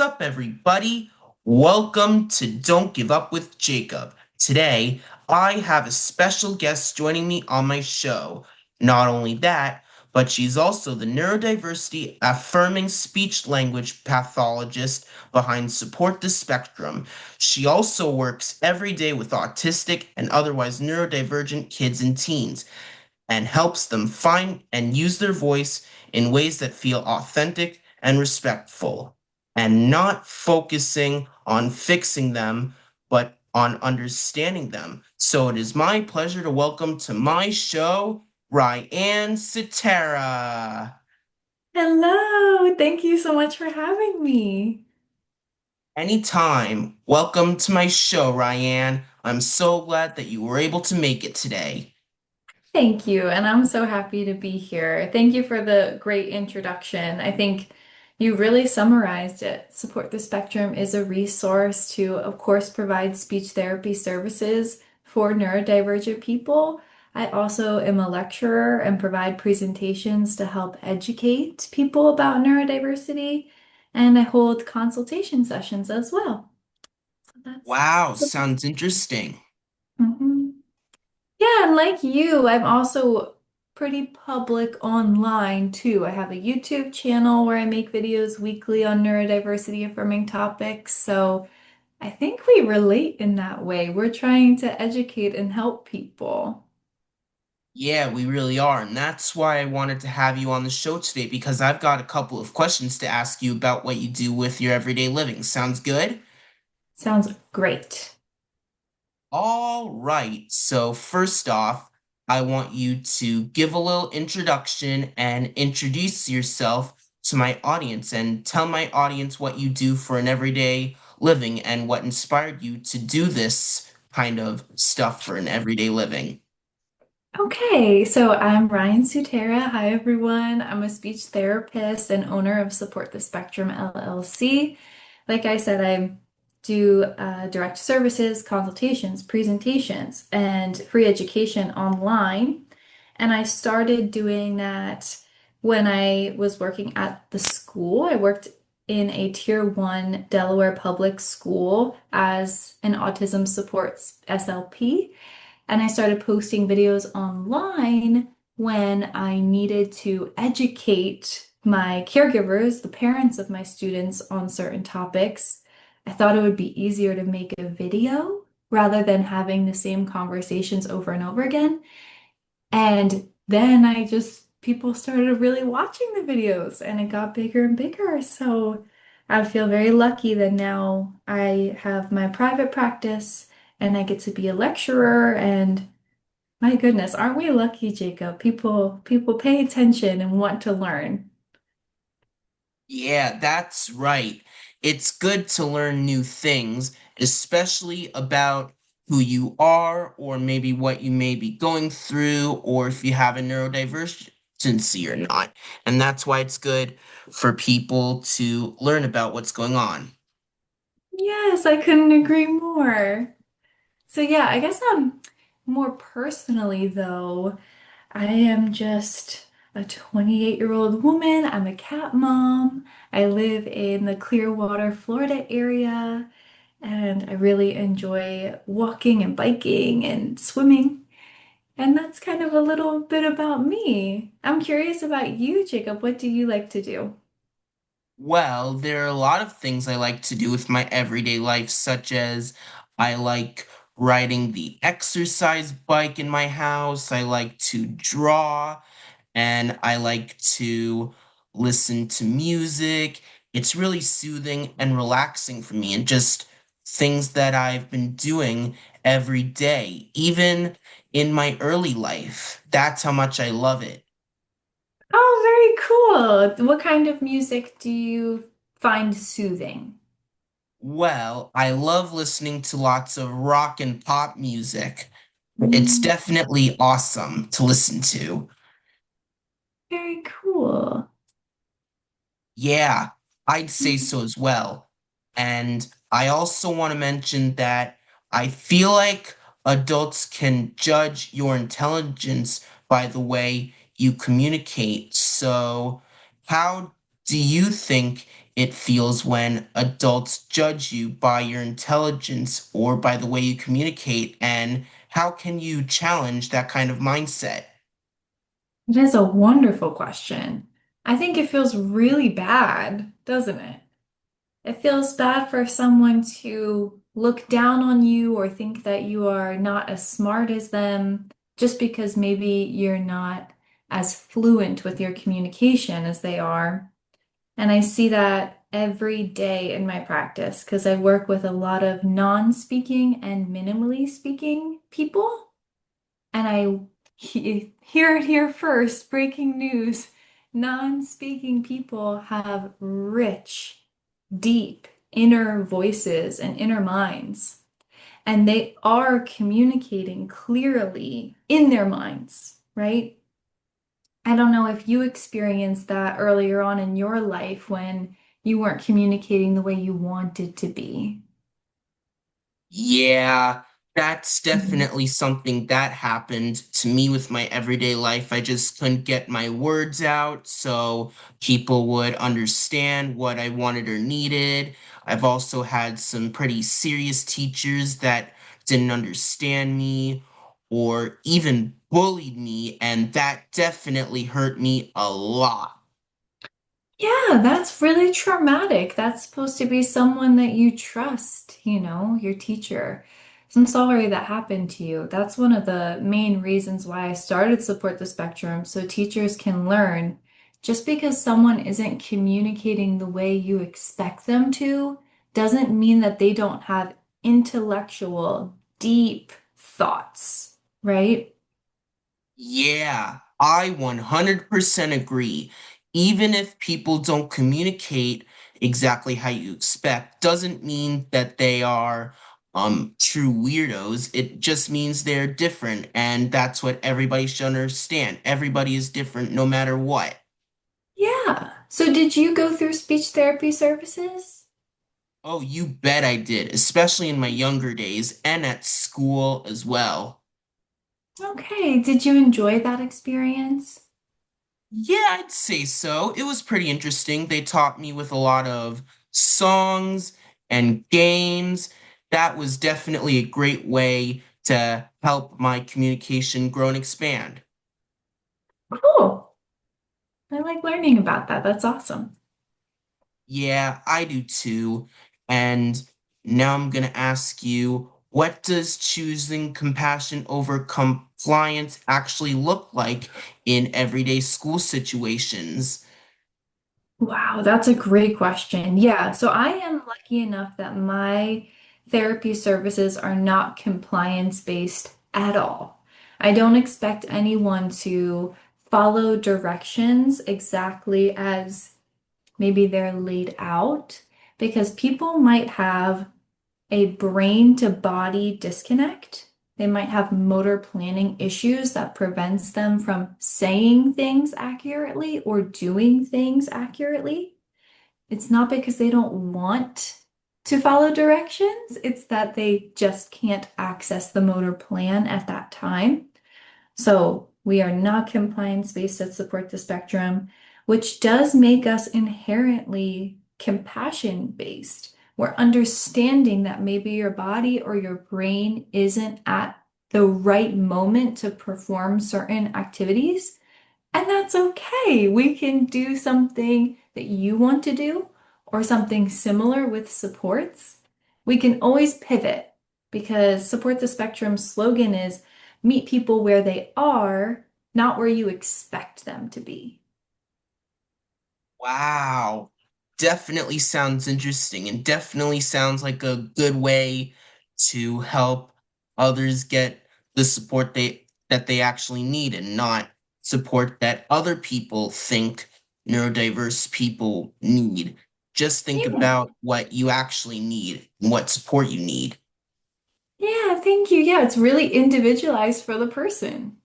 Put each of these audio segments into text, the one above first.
Up, everybody? Welcome to Don't Give Up with Jacob. Today, I have a special guest joining me on my show. Not only that, but she's also the neurodiversity affirming speech language pathologist behind Support the Spectrum. She also works every day with autistic and otherwise neurodivergent kids and teens and helps them find and use their voice in ways that feel authentic and respectful, and not focusing on fixing them, but on understanding them. So it is my pleasure to welcome to my show, Ryann Sutera. Hello, thank you so much for having me. Anytime. Welcome to my show, Ryann. I'm so glad that you were able to make it today. Thank you, and I'm so happy to be here. Thank you for the great introduction. I think you really summarized it. Support the Spectrum is a resource to, of course, provide speech therapy services for neurodivergent people. I also am a lecturer and provide presentations to help educate people about neurodiversity, and I hold consultation sessions as well. So Wow, that's sounds interesting. Mhm. Yeah, and like you, I'm also pretty public online too. I have a YouTube channel where I make videos weekly on neurodiversity affirming topics. So I think we relate in that way. We're trying to educate and help people. Yeah, we really are. And that's why I wanted to have you on the show today because I've got a couple of questions to ask you about what you do with your everyday living. Sounds good? Sounds great. All right. So, first off, I want you to give a little introduction and introduce yourself to my audience and tell my audience what you do for an everyday living and what inspired you to do this kind of stuff for an everyday living. Okay, so I'm Ryann Sutera. Hi, everyone. I'm a speech therapist and owner of Support the Spectrum LLC. Like I said, I do direct services, consultations, presentations, and free education online. And I started doing that when I was working at the school. I worked in a Tier 1 Delaware public school as an autism supports SLP. And I started posting videos online when I needed to educate my caregivers, the parents of my students, on certain topics. I thought it would be easier to make a video rather than having the same conversations over and over again. And then people started really watching the videos and it got bigger and bigger. So I feel very lucky that now I have my private practice and I get to be a lecturer. And my goodness, aren't we lucky, Jacob? People pay attention and want to learn. Yeah, that's right. It's good to learn new things, especially about who you are, or maybe what you may be going through, or if you have a neurodivergency or not. And that's why it's good for people to learn about what's going on. Yes, I couldn't agree more. So yeah, I guess more personally though. I am just a 28-year-old woman. I'm a cat mom. I live in the Clearwater, Florida area, and I really enjoy walking and biking and swimming. And that's kind of a little bit about me. I'm curious about you, Jacob. What do you like to do? Well, there are a lot of things I like to do with my everyday life, such as I like riding the exercise bike in my house, I like to draw, and I like to listen to music. It's really soothing and relaxing for me, and just things that I've been doing every day, even in my early life. That's how much I love it. Oh, very cool. What kind of music do you find soothing? Well, I love listening to lots of rock and pop music. It's Mm, definitely awesome to listen to. very cool. Yeah, I'd say so as well. And I also want to mention that I feel like adults can judge your intelligence by the way you communicate. So, how do you think it feels when adults judge you by your intelligence or by the way you communicate, and how can you challenge that kind of mindset? It is a wonderful question. I think it feels really bad, doesn't it? It feels bad for someone to look down on you or think that you are not as smart as them just because maybe you're not as fluent with your communication as they are. And I see that every day in my practice because I work with a lot of non-speaking and minimally speaking people. And hear it here first, breaking news. Non-speaking people have rich, deep inner voices and inner minds, and they are communicating clearly in their minds, right? I don't know if you experienced that earlier on in your life when you weren't communicating the way you wanted to be. Yeah, that's Mhm. definitely something that happened to me with my everyday life. I just couldn't get my words out so people would understand what I wanted or needed. I've also had some pretty serious teachers that didn't understand me or even bullied me, and that definitely hurt me a lot. Yeah, that's really traumatic. That's supposed to be someone that you trust, your teacher. So I'm sorry that happened to you. That's one of the main reasons why I started Support the Spectrum, so teachers can learn. Just because someone isn't communicating the way you expect them to, doesn't mean that they don't have intellectual, deep thoughts, right? Yeah, I 100% agree. Even if people don't communicate exactly how you expect, doesn't mean that they are true weirdos. It just means they're different, and that's what everybody should understand. Everybody is different no matter what. Yeah. So did you go through speech therapy services? Oh, you bet I did, especially in my younger days and at school as well. Okay, did you enjoy that experience? Yeah, I'd say so. It was pretty interesting. They taught me with a lot of songs and games. That was definitely a great way to help my communication grow and expand. Cool. I like learning about that. That's awesome. Yeah, I do too. And now I'm gonna ask you, what does choosing compassion over compliance actually look like in everyday school situations? Wow, that's a great question. Yeah, so I am lucky enough that my therapy services are not compliance based at all. I don't expect anyone to follow directions exactly as maybe they're laid out because people might have a brain to body disconnect. They might have motor planning issues that prevents them from saying things accurately or doing things accurately. It's not because they don't want to follow directions, it's that they just can't access the motor plan at that time. So we are not compliance-based at Support the Spectrum, which does make us inherently compassion-based. We're understanding that maybe your body or your brain isn't at the right moment to perform certain activities, and that's okay. We can do something that you want to do or something similar with supports. We can always pivot because Support the Spectrum slogan is meet people where they are, not where you expect them to be. Wow. Definitely sounds interesting and definitely sounds like a good way to help others get the support they actually need and not support that other people think neurodiverse people need. Just think Yeah. about what you actually need and what support you need. Yeah, thank you. Yeah, it's really individualized for the person.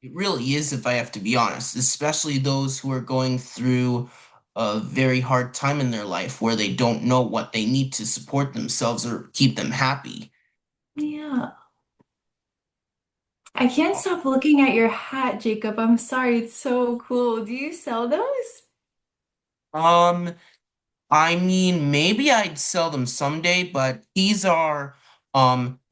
It really is, if I have to be honest, especially those who are going through a very hard time in their life where they don't know what they need to support themselves or keep them happy. Yeah. I can't stop looking at your hat, Jacob. I'm sorry, it's so cool. Do you sell those? Um, I mean, maybe I'd sell them someday, but these are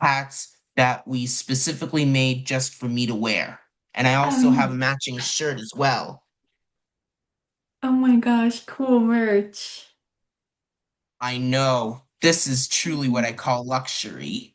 hats that we specifically made just for me to wear. And I also have a Um, matching shirt as well. oh my gosh, cool merch. I know this is truly what I Mhm. call luxury.